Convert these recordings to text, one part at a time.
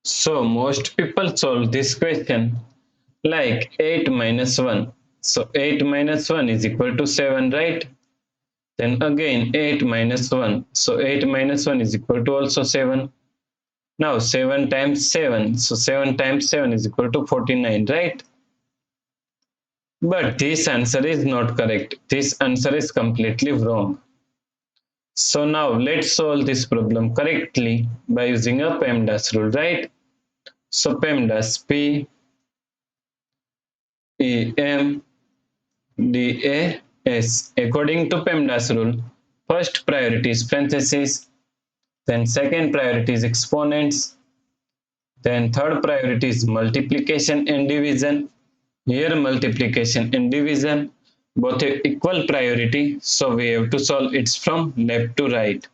So most people solve this question like 8 minus 1. So 8 minus 1 is equal to 7, right? Then again 8 minus 1. So 8 minus 1 is equal to also 7. Now 7 times 7. So 7 times 7 is equal to 49, right? But this answer is not correct. This answer is completely wrong. So now let's solve this problem correctly by using a PEMDAS rule, right? So PEMDAS, P E M D A S. According to PEMDAS rule, first priority is parentheses, then second priority is exponents, then third priority is multiplication and division. Here multiplication and division both have equal priority, so we have to solve it from left to right.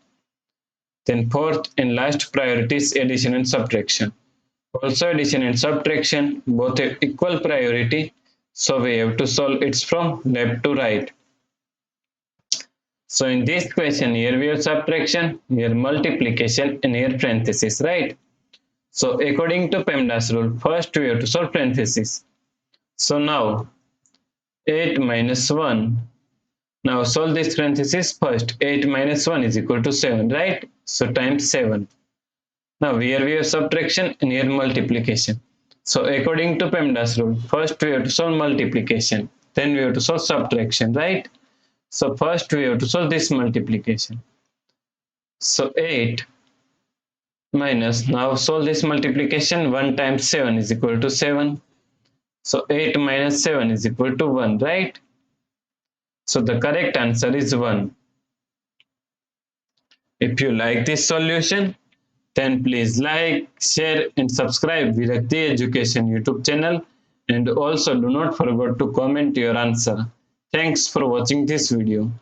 Then fourth and last priority is addition and subtraction. Also addition and subtraction both have equal priority, so we have to solve it from left to right. So in this question, here we have subtraction, here multiplication, and here parenthesis, right? So according to PEMDAS rule, first we have to solve parenthesis. So now 8 minus 1. Now solve this parenthesis first. 8 minus 1 is equal to 7, right? So times 7. Now here we have subtraction and here multiplication. So according to PEMDAS rule, first we have to solve multiplication, then we have to solve subtraction, right? So first we have to solve this multiplication. So 8 minus, now solve this multiplication, 1 times 7 is equal to 7. So 8 minus 7 is equal to 1, right? So the correct answer is 1. If you like this solution, then please like, share and subscribe Virakti Education YouTube channel, and also do not forget to comment your answer. Thanks for watching this video.